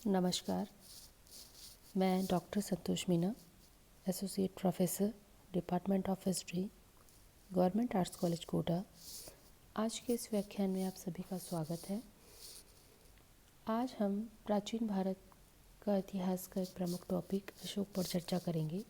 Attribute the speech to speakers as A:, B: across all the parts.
A: नमस्कार। मैं doctor Santosh Meena, associate professor, department of history, government arts college Kota. आज के इस व्याख्यान में आप सभी का स्वागत है। आज हम प्राचीन भारत का इतिहास का एक प्रमुख टॉपिक अशोक पर चर्चा करेंगे।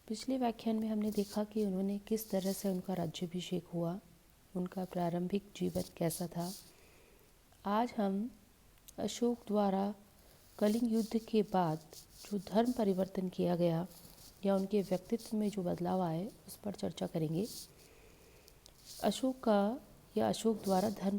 A: पिछले व्याख्यान में हमने देखा कि उन्होंने किस तरह से उनका राज्याभिषेक हुआ, उनका प्रारंभिक जीवन कैसा था। आज हम अशोक द्वारा कलिंग युद्ध के बाद जो धर्म परिवर्तन किया गया या उनके व्यक्तित्व में जो बदलाव आए उस पर चर्चा करेंगे। अशोक का या अशोक द्वारा धर्म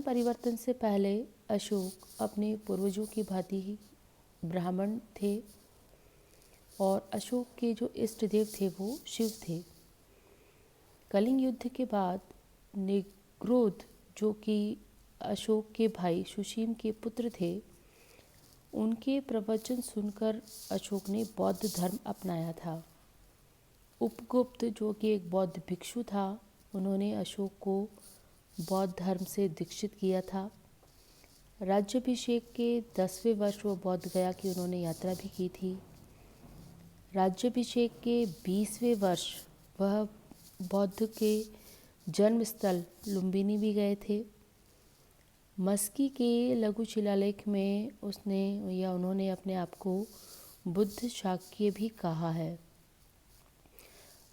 A: परिवर्तन से पहले अशोक अपने पूर्वजों की भांति ही ब्राह्मण थे और अशोक के जो इष्ट देव थे वो शिव थे। कलिंग युद्ध के बाद निग्रोध, जो कि अशोक के भाई सुशीम के पुत्र थे, उनके प्रवचन सुनकर अशोक ने बौद्ध धर्म अपनाया था। उपगुप्त, जो कि एक बौद्ध भिक्षु था, उन्होंने अशोक को बौद्ध धर्म से दीक्षित किया था। राज्याभिषेक के 10वें वर्ष वो बौद्ध गया की उन्होंने यात्रा भी की थी। राज्याभिषेक के 20वें वर्ष वह बौद्ध के जन्म स्थल लुम्बिनी भी गए थे। मस्की के लघु शिलालेख में उन्होंने अपने आप को बुद्ध शाक्य भी कहा है।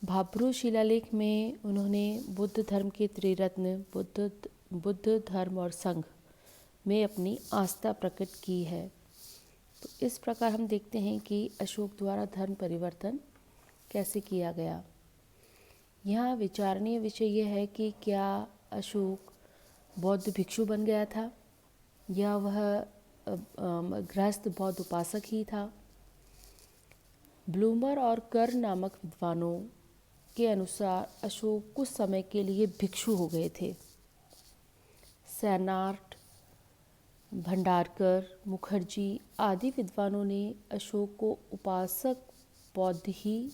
A: भाब्रू शिलालेख में उन्होंने बुद्ध धर्म के त्रिरत्न बुद्ध धर्म और संघ में अपनी आस्था प्रकट की है। तो इस प्रकार हम देखते हैं कि अशोक द्वारा धर्म परिवर्तन कैसे किया गया। यहाँ विचारणीय विषय यह है कि क्या अशोक बौद्ध भिक्षु बन गया था या वह गृहस्थ बौद्ध उपासक ही था। ब्लूमर और कर नामक विद्वानों के अनुसार अशोक कुछ समय के लिए भिक्षु हो गए थे। सैनार्ट, भंडारकर, मुखर्जी आदि विद्वानों ने अशोक को उपासक बौद्ध ही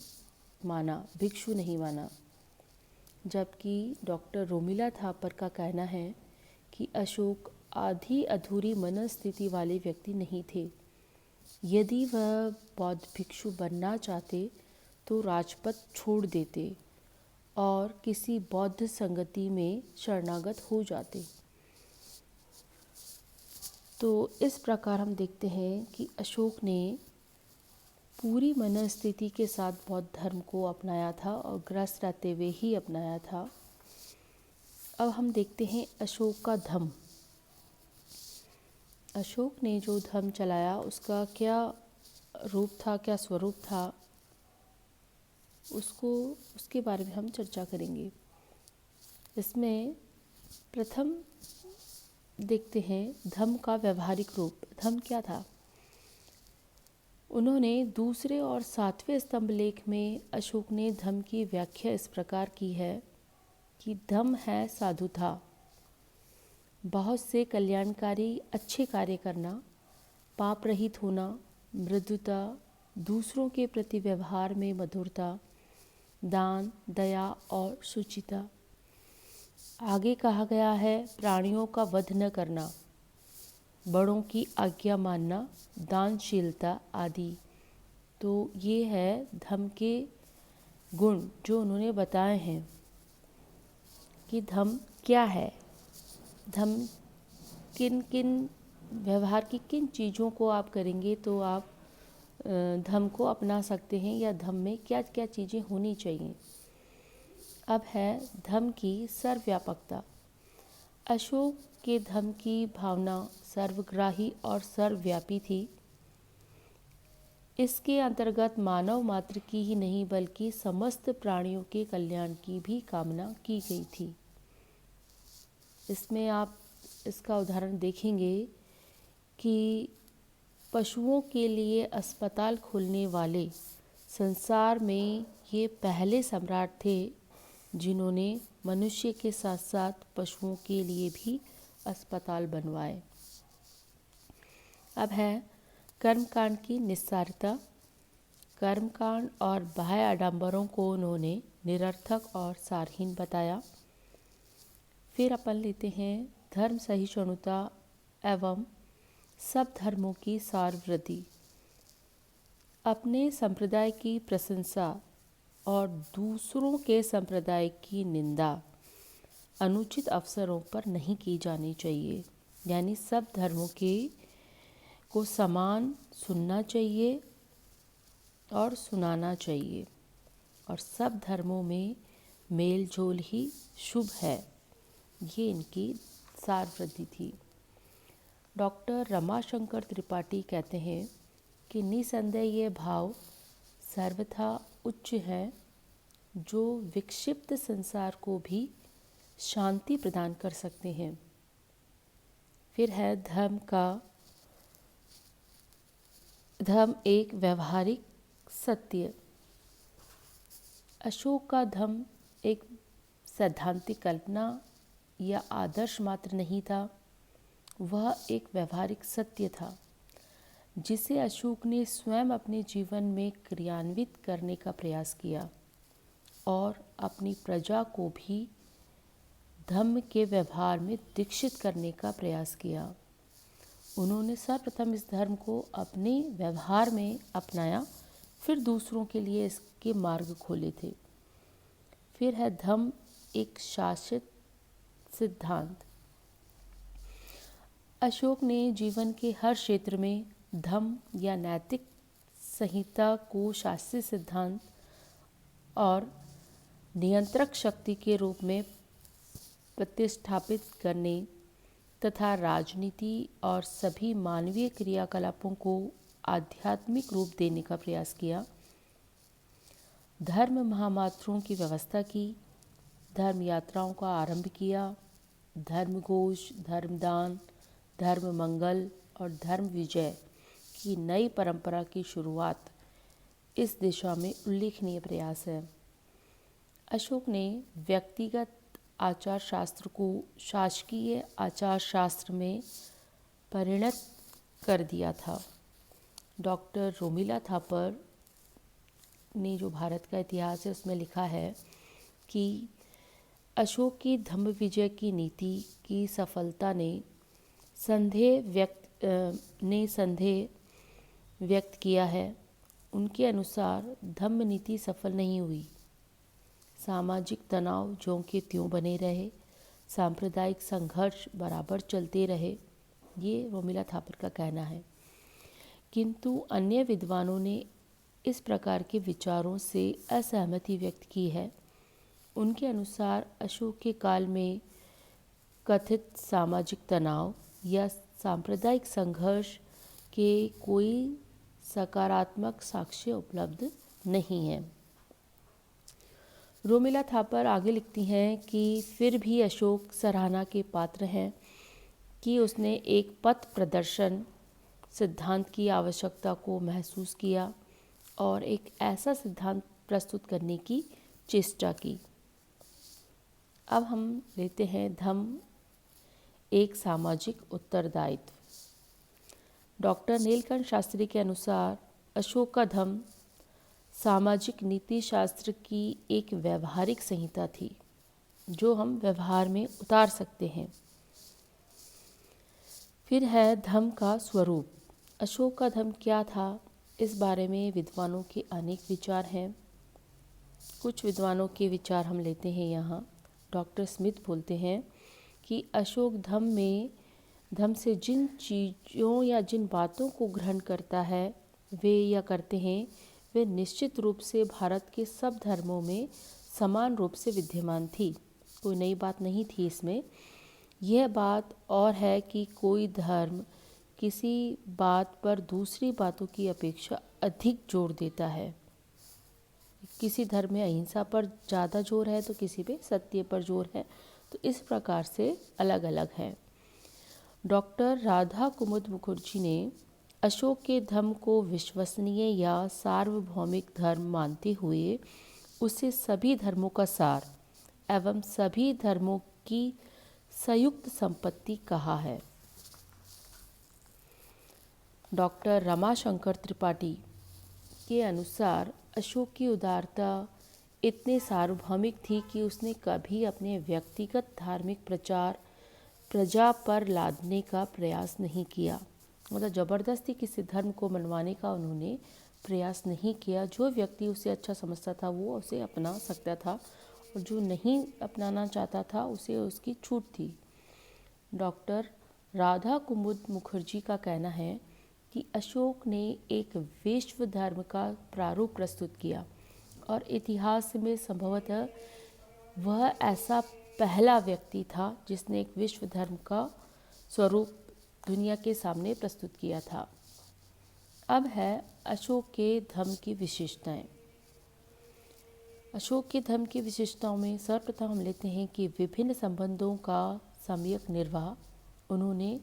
A: माना, भिक्षु नहीं माना। जबकि डॉक्टर रोमिला थापर का कहना है कि अशोक आधी अधूरी मनस्थिति वाले व्यक्ति नहीं थे। यदि वह बौद्ध भिक्षु बनना चाहते तो राजपथ छोड़ देते और किसी बौद्ध संगति में शरणागत हो जाते। तो इस प्रकार हम देखते हैं कि अशोक ने पूरी मनस्थिति के साथ बौद्ध धर्म को अपनाया था और ग्रस्त रहते हुए ही अपनाया था। अब हम देखते हैं अशोक का धम्म। अशोक ने जो धर्म चलाया उसका क्या रूप था, क्या स्वरूप था, उसके बारे में हम चर्चा करेंगे। इसमें प्रथम देखते हैं धम्म का व्यवहारिक रूप। धम्म क्या था? उन्होंने दूसरे और 7वें स्तंभ लेख में अशोक ने धम्म की व्याख्या इस प्रकार की है कि धम्म है साधुता, बहुत से कल्याणकारी अच्छे कार्य करना, पाप रहित होना, मृदुता, दूसरों के प्रति व्यवहार में मधुरता, दान, दया और शुचिता। आगे कहा गया है प्राणियों का वध न करना, बड़ों की आज्ञा मानना, दानशीलता आदि। तो ये है धम्म के गुण जो उन्होंने बताए हैं कि धम्म क्या है। धम्म किन किन व्यवहार की किन चीज़ों को आप करेंगे तो आप धम्म को अपना सकते हैं या धम्म में क्या क्या चीज़ें होनी चाहिए। अब है धम्म की सर्वव्यापकता। अशोक के धम्म की भावना सर्वग्राही और सर्वव्यापी थी। इसके अंतर्गत मानव मात्र की ही नहीं बल्कि समस्त प्राणियों के कल्याण की भी कामना की गई थी। इसमें आप इसका उदाहरण देखेंगे कि पशुओं के लिए अस्पताल खोलने वाले संसार में ये पहले सम्राट थे जिन्होंने मनुष्य के साथ साथ पशुओं के लिए भी अस्पताल बनवाए। अब है कर्मकांड की निस्सारता। कर्मकांड और बाह्य आडंबरों को उन्होंने निरर्थक और सारहीन बताया। फिर अपन लेते हैं धर्म सहिष्णुता एवं सब धर्मों की सारवृद्धि, अपने संप्रदाय की प्रशंसा और दूसरों के संप्रदाय की निंदा अनुचित अवसरों पर नहीं की जानी चाहिए। यानी सब धर्मों के को समान सुनना चाहिए और सुनाना चाहिए, और सब धर्मों में मेल जोल ही शुभ है। ये इनकी सारवृद्धि थी। डॉक्टर रमाशंकर त्रिपाठी कहते हैं कि निसंदेह ये भाव सर्वथा उच्च है जो विक्षिप्त संसार को भी शांति प्रदान कर सकते हैं। फिर है धर्म एक व्यवहारिक सत्य। अशोक का धर्म एक सैद्धांतिक कल्पना या आदर्श मात्र नहीं था, वह एक व्यवहारिक सत्य था जिसे अशोक ने स्वयं अपने जीवन में क्रियान्वित करने का प्रयास किया और अपनी प्रजा को भी धम्म के व्यवहार में दीक्षित करने का प्रयास किया। उन्होंने सर्वप्रथम इस धर्म को अपने व्यवहार में अपनाया, फिर दूसरों के लिए इसके मार्ग खोले थे। फिर है धम्म एक शासित सिद्धांत। अशोक ने जीवन के हर क्षेत्र में धम्म या नैतिक संहिता को शास्त्रीय सिद्धांत और नियंत्रक शक्ति के रूप में प्रतिष्ठापित करने तथा राजनीति और सभी मानवीय क्रियाकलापों को आध्यात्मिक रूप देने का प्रयास किया। धर्म महामात्रों की व्यवस्था की, धर्म यात्राओं का आरंभ किया, धर्म घोष, धर्मदान, धर्म मंगल और धर्म विजय की नई परंपरा की शुरुआत इस दिशा में उल्लेखनीय प्रयास है। अशोक ने व्यक्तिगत आचार शास्त्र को शासकीय आचार शास्त्र में परिणत कर दिया था। डॉक्टर रोमिला थापर ने जो भारत का इतिहास है उसमें लिखा है कि अशोक की धम्म विजय की नीति की सफलता ने संदेह व्यक्त किया है। उनके अनुसार धम्म नीति सफल नहीं हुई। सामाजिक तनाव ज्यों के त्यों बने रहे, सांप्रदायिक संघर्ष बराबर चलते रहे, ये रोमिला थापर का कहना है। किंतु अन्य विद्वानों ने इस प्रकार के विचारों से असहमति व्यक्त की है। उनके अनुसार अशोक के काल में कथित सामाजिक तनाव या सांप्रदायिक संघर्ष के कोई सकारात्मक साक्ष्य उपलब्ध नहीं है। रोमिला थापर आगे लिखती हैं कि फिर भी अशोक सराहना के पात्र हैं कि उसने एक पथ प्रदर्शन सिद्धांत की आवश्यकता को महसूस किया और एक ऐसा सिद्धांत प्रस्तुत करने की चेष्टा की। अब हम लेते हैं धम्म एक सामाजिक उत्तरदायित्व। डॉक्टर नीलकंठ शास्त्री के अनुसार अशोक का धम्म सामाजिक नीति शास्त्र की एक व्यवहारिक संहिता थी जो हम व्यवहार में उतार सकते हैं। फिर है धम्म का स्वरूप। अशोक का धम्म क्या था, इस बारे में विद्वानों के अनेक विचार हैं। कुछ विद्वानों के विचार हम लेते हैं यहाँ। डॉक्टर स्मिथ बोलते हैं कि अशोक धम्म से जिन चीज़ों या जिन बातों को ग्रहण करता है वे या करते हैं वे निश्चित रूप से भारत के सब धर्मों में समान रूप से विद्यमान थी। कोई नई बात नहीं थी इसमें। यह बात और है कि कोई धर्म किसी बात पर दूसरी बातों की अपेक्षा अधिक जोर देता है। किसी धर्म में अहिंसा पर ज़्यादा जोर है तो किसी पे सत्य पर जोर है, तो इस प्रकार से अलग अलग है। डॉक्टर राधा कुमुद मुखर्जी ने अशोक के धम्म को विश्वसनीय या सार्वभौमिक धर्म मानते हुए उसे सभी धर्मों का सार एवं सभी धर्मों की संयुक्त संपत्ति कहा है। डॉक्टर रमाशंकर त्रिपाठी के अनुसार अशोक की उदारता इतनी सार्वभौमिक थी कि उसने कभी अपने व्यक्तिगत धार्मिक प्रचार प्रजा पर लादने का प्रयास नहीं किया। मतलब ज़बरदस्ती किसी धर्म को मनवाने का उन्होंने प्रयास नहीं किया। जो व्यक्ति उसे अच्छा समझता था वो उसे अपना सकता था, और जो नहीं अपनाना चाहता था उसे उसकी छूट थी। डॉक्टर राधा कुमुद मुखर्जी का कहना है कि अशोक ने एक विश्व धर्म का प्रारूप प्रस्तुत किया और इतिहास में संभवतः वह ऐसा पहला व्यक्ति था जिसने एक विश्व धर्म का स्वरूप दुनिया के सामने प्रस्तुत किया था। अब है अशोक के धर्म की विशेषताएं। अशोक के धर्म की विशेषताओं में सर्वप्रथम हम लेते हैं कि विभिन्न संबंधों का सम्यक निर्वाह। उन्होंने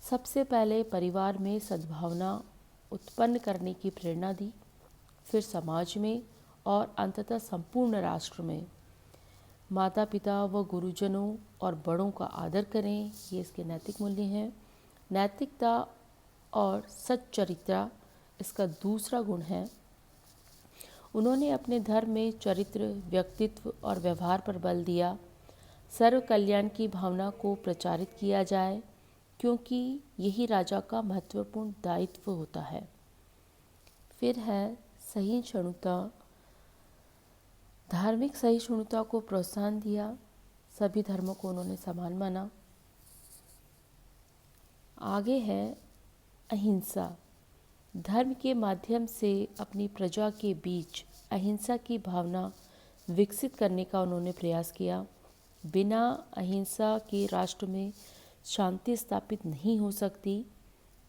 A: सबसे पहले परिवार में सद्भावना उत्पन्न करने की प्रेरणा दी, फिर समाज में और अंततः संपूर्ण राष्ट्र में। माता पिता व गुरुजनों और बड़ों का आदर करें, ये इसके नैतिक मूल्य हैं। नैतिकता और सच्चरित्रा इसका दूसरा गुण है। उन्होंने अपने धर्म में चरित्र, व्यक्तित्व और व्यवहार पर बल दिया। सर्व कल्याण की भावना को प्रचारित किया जाए, क्योंकि यही राजा का महत्वपूर्ण दायित्व होता है। फिर है सहिष्णुता। धार्मिक सहिष्णुता को प्रोत्साहन दिया। सभी धर्मों को उन्होंने समान माना। आगे है अहिंसा। धर्म के माध्यम से अपनी प्रजा के बीच अहिंसा की भावना विकसित करने का उन्होंने प्रयास किया। बिना अहिंसा के राष्ट्र में शांति स्थापित नहीं हो सकती।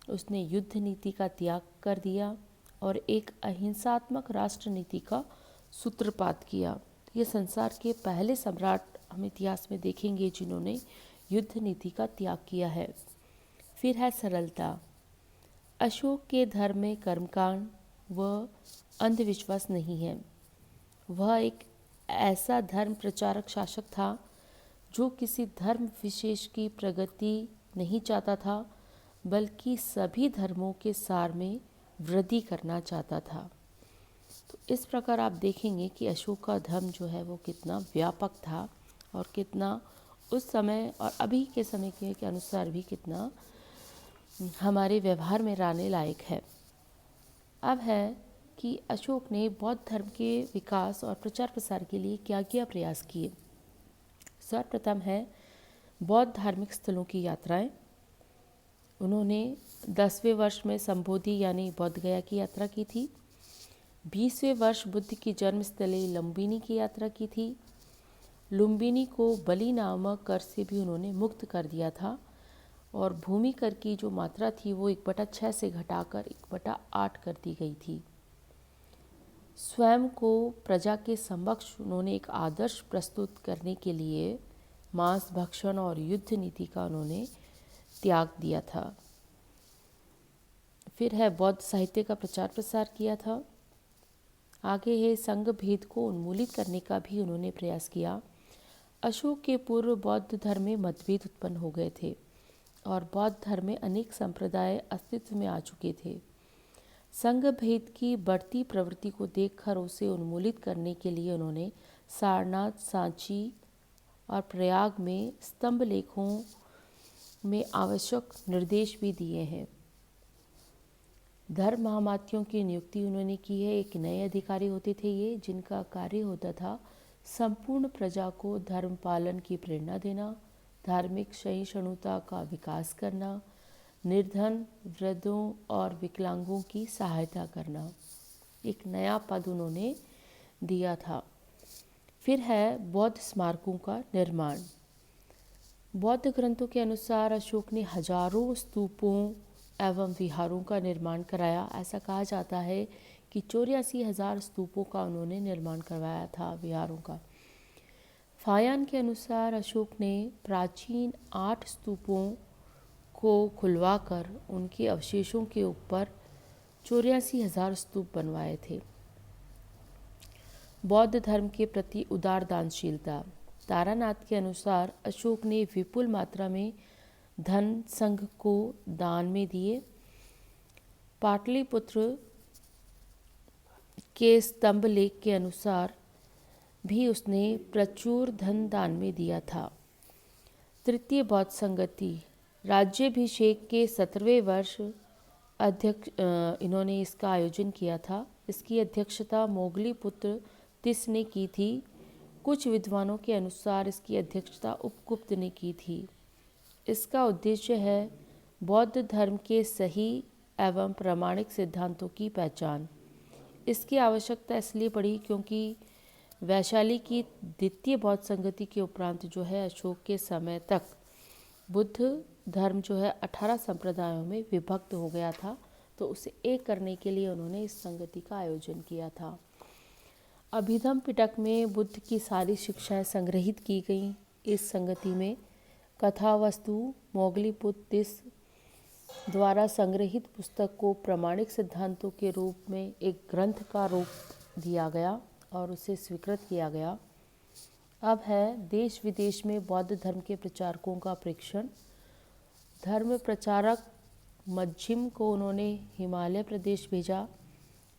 A: उसने युद्ध नीति का त्याग कर दिया और एक अहिंसात्मक राष्ट्र नीति का सूत्रपात किया। ये संसार के पहले सम्राट हम इतिहास में देखेंगे जिन्होंने युद्ध नीति का त्याग किया है। फिर है सरलता। अशोक के धर्म में कर्मकांड व अंधविश्वास नहीं है। वह एक ऐसा धर्म प्रचारक शासक था जो किसी धर्म विशेष की प्रगति नहीं चाहता था, बल्कि सभी धर्मों के सार में वृद्धि करना चाहता था। तो इस प्रकार आप देखेंगे कि अशोक का धर्म जो है वो कितना व्यापक था और कितना उस समय और अभी के समय के अनुसार भी कितना हमारे व्यवहार में लाने लायक है। अब है कि अशोक ने बौद्ध धर्म के विकास और प्रचार प्रसार के लिए क्या क्या प्रयास किए। सर्वप्रथम है बौद्ध धार्मिक स्थलों की यात्राएं। उन्होंने 10वें वर्ष में संबोधि यानी बौद्ध गया की यात्रा की थी। 20वें वर्ष बुद्ध की जन्मस्थली लुम्बिनी की यात्रा की थी। लुम्बिनी को बलि नामक कर से भी उन्होंने मुक्त कर दिया था और भूमि कर की जो मात्रा थी वो 1/6 से घटाकर 1/8 कर दी गई थी। स्वयं को प्रजा के समक्ष उन्होंने एक आदर्श प्रस्तुत करने के लिए मांस भक्षण और युद्ध नीति का उन्होंने त्याग दिया था। फिर है बौद्ध साहित्य का प्रचार प्रसार किया था। आगे है संघ भेद को उन्मूलित करने का भी उन्होंने प्रयास किया। अशोक के पूर्व बौद्ध धर्म में मतभेद उत्पन्न हो गए थे और बौद्ध धर्म में अनेक संप्रदाय अस्तित्व में आ चुके थे। संघ भेद की बढ़ती प्रवृत्ति को देखकर उसे उन्मूलित करने के लिए उन्होंने सारनाथ, सांची और प्रयाग में स्तंभ लेखों में आवश्यक निर्देश भी दिए हैं। धर्म महामात्यों की नियुक्ति उन्होंने की है। एक नए अधिकारी होते थे ये, जिनका कार्य होता था संपूर्ण प्रजा को धर्म पालन की प्रेरणा देना, धार्मिक सहिष्णुता का विकास करना, निर्धन, वृद्धों और विकलांगों की सहायता करना। एक नया पद उन्होंने दिया था। फिर है बौद्ध स्मारकों का निर्माण। बौद्ध ग्रंथों के अनुसार अशोक ने हजारों स्तूपों एवं विहारों का निर्माण कराया। ऐसा कहा जाता है कि 84,000 स्तूपों का उन्होंने निर्माण करवाया था, विहारों का। फायान के अनुसार अशोक ने प्राचीन 8 स्तूपों को खुलवाकर उनके अवशेषों के ऊपर 84,000 स्तूप बनवाए थे। बौद्ध धर्म के प्रति उदार दानशीलता। तारानाथ के अनुसार अशोक ने विपुल मात्रा में धन संघ को दान में दिए। पाटलिपुत्र के स्तंभ लेख के अनुसार भी उसने प्रचुर धन दान में दिया था। तृतीय बौद्ध संगति राज्याभिषेक के 17वें वर्ष इन्होंने इसका आयोजन किया था। इसकी अध्यक्षता मोगली पुत्र तिस ने की थी। कुछ विद्वानों के अनुसार इसकी अध्यक्षता उपगुप्त ने की थी। इसका उद्देश्य है बौद्ध धर्म के सही एवं प्रामाणिक सिद्धांतों की पहचान। इसकी आवश्यकता इसलिए पड़ी क्योंकि वैशाली की द्वितीय बौद्ध संगति के उपरांत जो है अशोक के समय तक बुद्ध धर्म जो है 18 संप्रदायों में विभक्त हो गया था। तो उसे एक करने के लिए उन्होंने इस संगति का आयोजन किया था। अभिधम पिटक में बुद्ध की सारी शिक्षाएं संग्रहित की गईं। इस संगति में कथा वस्तु मोगली पुत्र तिस द्वारा संग्रहित पुस्तक को प्रामाणिक सिद्धांतों के रूप में एक ग्रंथ का रूप दिया गया और उसे स्वीकृत किया गया। अब है देश विदेश में बौद्ध धर्म के प्रचारकों का प्रेक्षण। धर्म प्रचारक मज्झिम को उन्होंने हिमालय प्रदेश भेजा,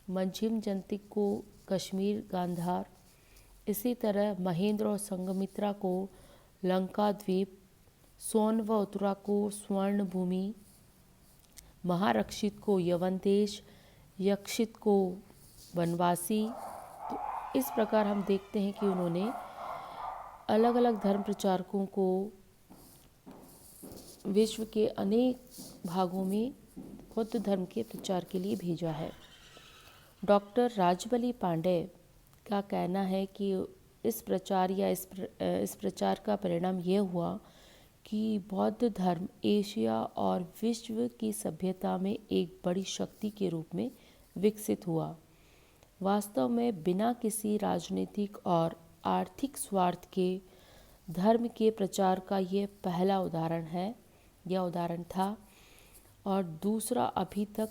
A: मज्झिम जंतिक को कश्मीर गांधार, इसी तरह महेंद्र और संघमित्रा को लंका द्वीप, सोन व उत्तरा को स्वर्ण भूमि, महारक्षित को यवन देश, यक्षित को वनवासी। तो इस प्रकार हम देखते हैं कि उन्होंने अलग अलग धर्म प्रचारकों को विश्व के अनेक भागों में बौद्ध धर्म के प्रचार के लिए भेजा है। डॉक्टर राजबली पांडे का कहना है कि इस प्रचार का परिणाम यह हुआ कि बौद्ध धर्म एशिया और विश्व की सभ्यता में एक बड़ी शक्ति के रूप में विकसित हुआ। वास्तव में बिना किसी राजनीतिक और आर्थिक स्वार्थ के धर्म के प्रचार का ये पहला उदाहरण था और दूसरा अभी तक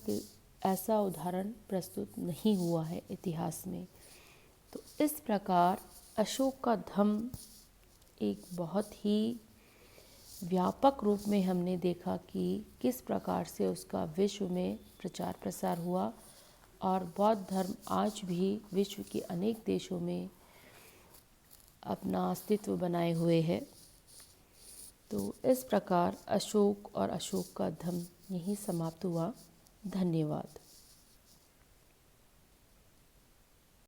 A: ऐसा उदाहरण प्रस्तुत नहीं हुआ है इतिहास में। तो इस प्रकार अशोक का धम्म एक बहुत ही व्यापक रूप में हमने देखा कि किस प्रकार से उसका विश्व में प्रचार प्रसार हुआ और बौद्ध धर्म आज भी विश्व के अनेक देशों में अपना अस्तित्व बनाए हुए है। तो इस प्रकार अशोक और अशोक का धम्म यहीं समाप्त हुआ। धन्यवाद।